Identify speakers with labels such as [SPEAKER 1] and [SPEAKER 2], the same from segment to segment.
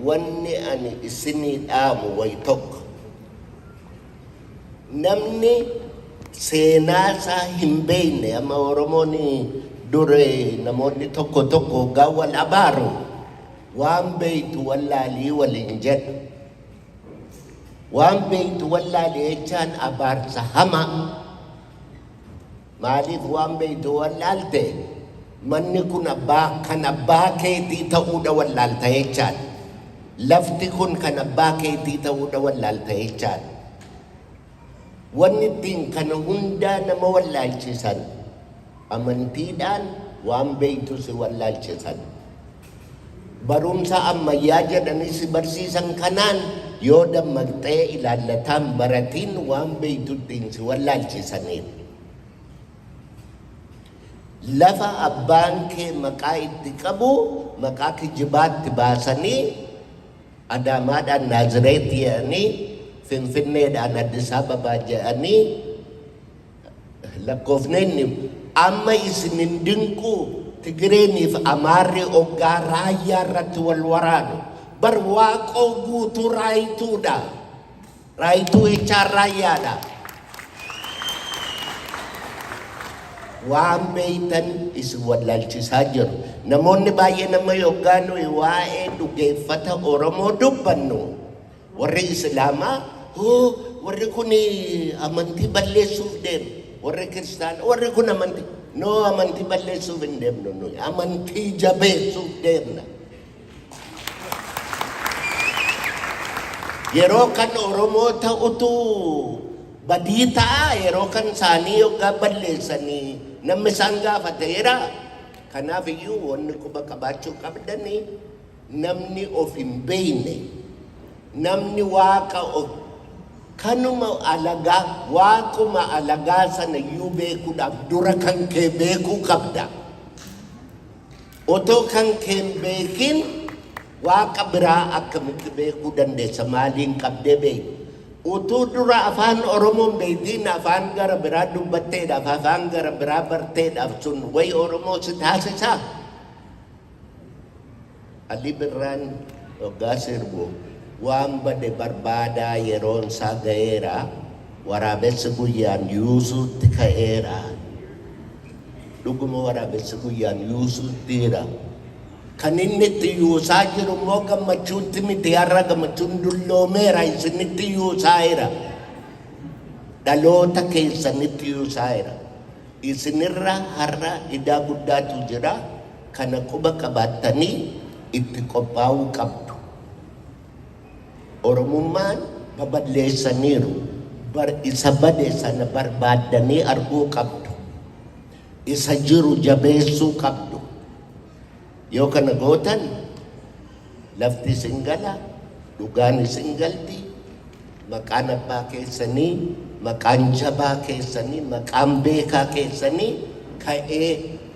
[SPEAKER 1] wanni ani isinii dhaamu way tokko namni seenaa isaa hin beekne amma Oromoon dure namoonni tokko tokko gaa wal abaaru waan beektu wallaalii waliin jedhu waan beektu wallaalii jechaan abaarsa hama maaliif waan beektu wallaalte manni kun kan abbaa keetii ta'uudha wallaalta jechaan lafti kun kan abbaa keetii ta'uudha wallaalta jechaan wanni ittiin kana hundaa nama wallaalchisan amantiidhaan waan beektu si wallaalchisan barumsa ammayyaa jedhanii si barsiisan kanaan yoo dammaqxee ilaallataan baratiin waan beektu ittiin si wallaalchisaniif lafa abbaan kee maqaa itti qabu maqaa kijibaatti baasanii Adaamaadhaan Naazireet jedhanii Finfinneedhaan Addis Ababaa jedhanii lakkoofneenni amma isinin dinquu Tigreeniif Amaarri oggaa raayyaa irratti wal waraanu bar waaqoo guutuu raayituudha raayituu jechaan raayyaadha waan beeytan isin wallaalchisaa jiru namoonni baay'ee nama yoggaan waa'ee dhugeeffata Oromoo dubbannu warri Islaamaa warri kun amantii balleessuuf deemu warri Kiristaana warri kun amantii amantii balleessuuf hin deemnu nuyi amantii jabeessuuf deemna yeroo kan Oromoo ta'utu badii ta'a yeroo kan isaanii yoggaa balleessanii namni isaan gaafateera kanaaf iyyuu wanni quba qabaachuu qabdanii namni of hin beekne namni waaqa of kanuma alagaa waaquma alagaa sana iyyuu beekuudhaaf dura kan kee beekuu qabda otoo kan kee hin beekin waaqa biraa akkamitti beekuu dandeessa maaliin qabdee beeku utuu dura afaan Oromoon beektiin afaan gara biraa dubbatteedhaaf afaan gara biraa barteedhaaf sun way Oromoo si taasisaa Ali Birraan yoggaa sirbu waan bade barbaadaa yeroon isaa ga'eera waraabessi guyyaan yuusuutti ka'eera dhuguma waraabessi guyyaan yuusuuttiira kan inni itti yuusaa jiru immoo gammachuutti miti har'a gammachuun dulloomeera isinitti yuusaa'eera dhaloota keessanitti yuusaa'eera isinirra har'a idaa guddaatu jira kana quba qabaattanii itti qophaa'uu qabdu Oromummaan baballeessaniiru isa bade sana barbaaddanii arguu qabdu isa jiru jabeessuu qabdu yoo kana gootan lafti isin gala dhugaan isin galti maqaan abbaa keessanii maqaan jabaa keessanii maqaan beekaa keessanii ka'ee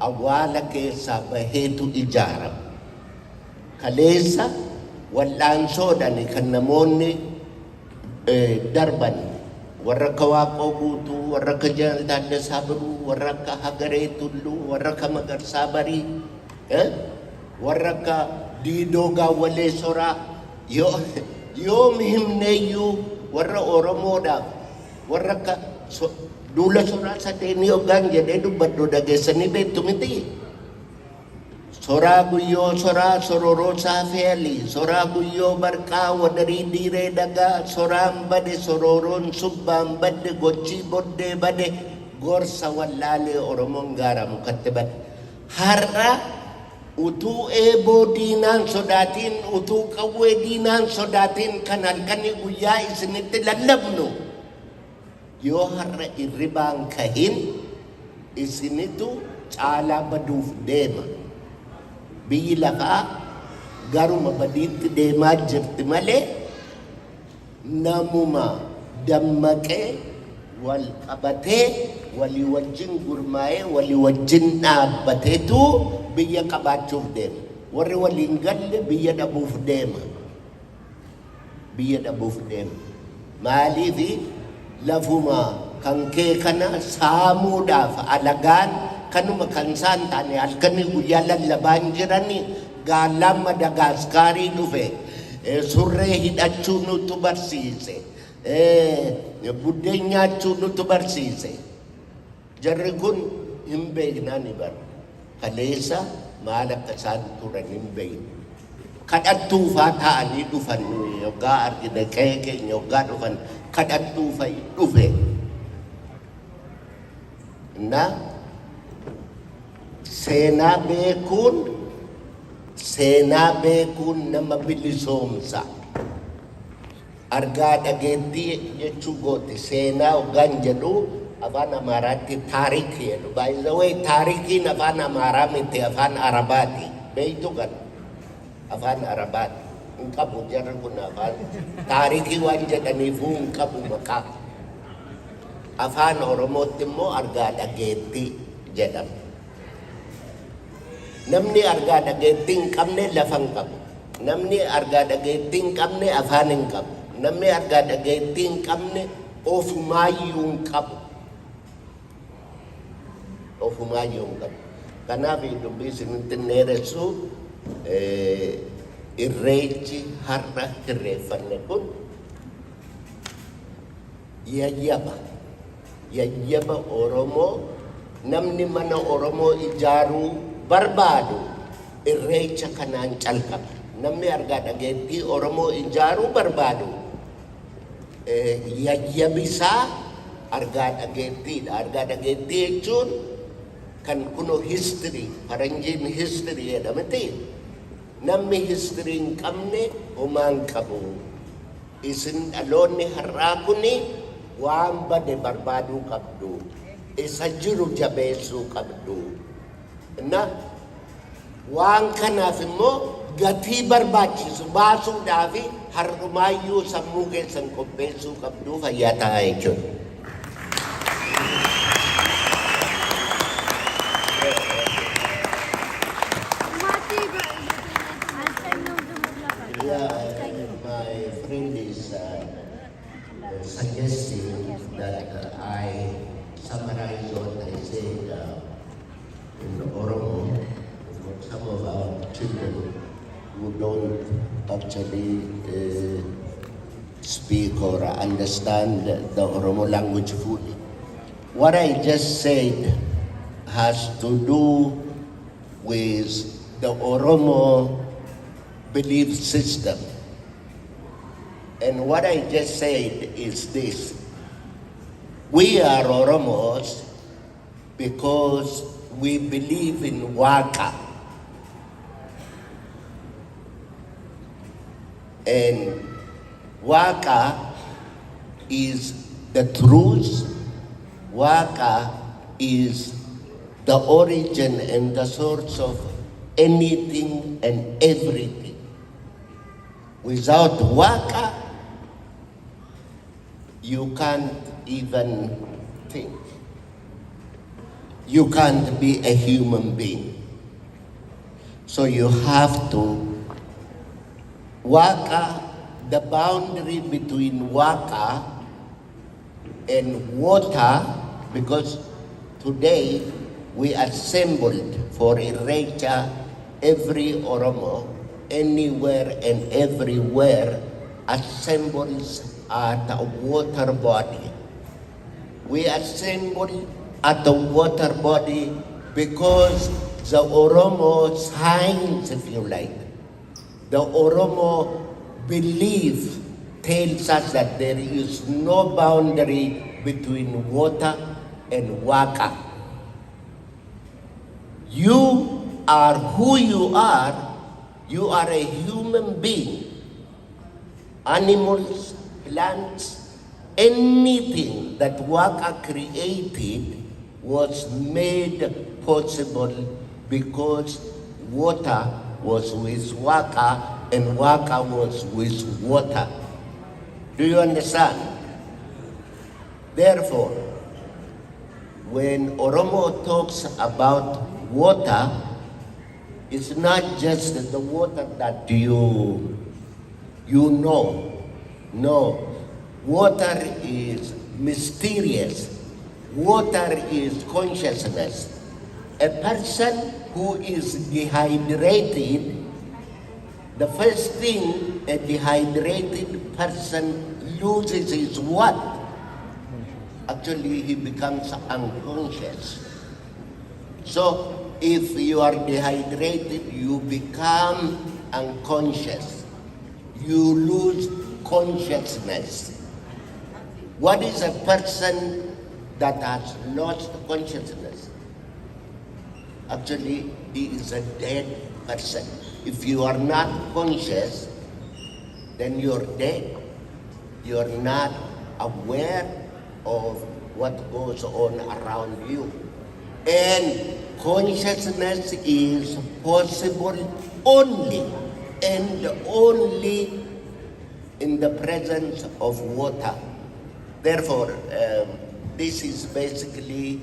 [SPEAKER 1] awwaala keessaa baheetu ijaarama kaleessa wal'aansoodhaan kan namoonni darban warra akka Waaqoo Guutuu warra akka Jeneraal Taaddasaa Birruu warra akka Hagaree Tulluu warra akka Magarsaa Barii warra akka Diidoo Gaawwalee Soraa yoom himneeyyuu warra Oromoodhaaf warra akka Duula Soraa Sadeenii hoggaan jedhee dubbadhu dhageessanii beektu miti Soraa Guyyoo Soraa Sororoo Saafeelii Soraa Guyyoo Barqaa Wadarii Diiree Dagaa Soraan bade Sororoon Subbaan badde Gochii Boddee bade Gorsa Wallaalee Oromoon gaara mukatti bade har'a utuu eeboo diinaan sodaatiin utuu qawwee diinaan sodaatiin kan halkanii guyyaa isinitti lallabnu yoo har'a irribaan kahin isinitu caalaa baduuf deema biyyi lafaa garuma badiitti deemaa jirti malee namuma dammaqee wal qabatee walii wajjin gurmaa'ee walii wajjin dhaabbateetu biyya qabaachuuf deema warri waliin galle biyya dhabuuf deema maaliifi lafuma kan kee kana saamuudhaaf alagaan kanuma kan isaan taane halkanii guyyaa lallabaan jiranii gaalaan Madagaskaarii dhufe, surree hidhachuu nutu barsiise, buddeen nyaachuu nutu barsiise. Jarri kun hin beeknaan bara. Kaleessa maal akka isaan turan hin beekne. Kadhattuufaa ta'anii dhufan yoggaa argine qe'ee keenya yoggaa dhufan kadhattuufa dhufe. Na seenaa beekuun nama bilisoomsa. Argaa dhageettii jechuu goote seenaa hoggaan jedhu afaan Amaaraatti taarikii jedhu. By the way, taarikiin afaan Amaaraa miti afaan Arabaati. Beeytu kan afaan Arabaati. Hin qabu jarri kun afaan taarikii waan jedhaniifuu hin qabu maqaa. Afaan Oromootti immoo argaa dhageettii jedhama. Namni argaa dhageettii hin qabne lafa hin qabu. Namni argaa dhageettii hin qabne afaan hin qabu. Namni argaa dhageettii hin qabne ofumaayyuu hin qabu. Ofumaayyuu hin qabu. Kanaaf dubbii isinitti dheeressu irreechi har'a irreeffanne kun yayyaba Oromoo namni mana Oromoo ijaaruu barbaadu irreecha kanaan calqaba. Namni argaa dhageettii Oromoo ijaaruu barbaadu yayyabisaa argaa dhageettiidha. Argaa dhageettii jechuun kan kuno history, faranjiin history jedhamti. Namni history hin qabne homaa hin qabu. Isin dhaloonni har'aa kuni waan bade barbaaduu qabdu. Isa jiru jabeessuu qabdu. Na waan kanaaf immoo gatii barbaachisu baasuudhaaf har'umaayyuu sammuu keessan qopheessuu qabdu fayyaa ta'aa jechuudha. My friend is suggesting that I summarize what I said in Oromo for some of our children who don't actually speak or understand the Oromo language fully. What I just said has to do with the Oromo belief system. And what I just said is this. We are Oromos because we believe in Waka. And Waka is the truth. Waka is the origin and the source of anything and everything. Without Waka, you can't even think. You can't be a human being. So you have to Waka, the boundary between Waka and water, because today we assembled for Irecha every Oromo, anywhere and everywhere, assembles at a water body. We assemble at the water body because the Oromo signs, if you like, the Oromo belief tells us that there is no boundary between water and Waka. You are who you are. You are a human being. Animals, plants, anything that Waka created was made possible because water was with Waka and Waka was with water. Do you understand? Therefore, when Oromo talks about water, it's not just the water that you know. No. Water is mysterious. Water is consciousness. A person who is dehydrated The first thing a dehydrated person loses is what? Actually, he becomes unconscious. So, if you are dehydrated, you become unconscious. You lose consciousness. What is a person that has lost consciousness? Actually, he is a dead person. If you are not conscious, then you're dead. You're not aware of what goes on around you. And consciousness is possible only and only in the presence of water. Therefore, this is basically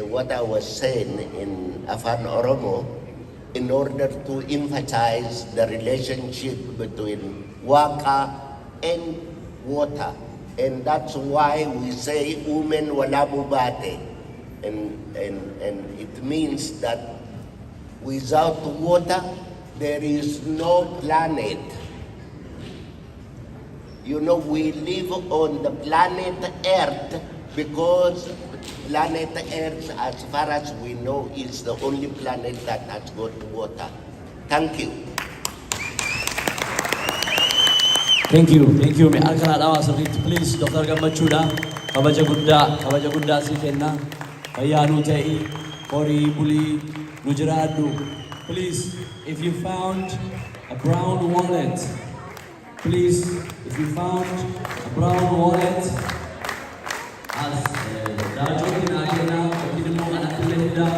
[SPEAKER 1] what I was saying in Afan Oromo in order to emphasize the relationship between waka and water. And that's why we say umen wala bubate. And it means that without water, there is no planet. You know, we live on the planet Earth because planet Earth, as far as we know, is the only planet that has got water. Thank you.
[SPEAKER 2] Thank you. May alkan adawa sirrit please Dr. Gammachuudha kabaja guddaa si kenna ayyaanu ta'i horii bulii nu jiraadhu. Please, if you found a brown wallet, please, if you found a brown wallet, as Rajo Kinakena, Kinimo Anakulenda,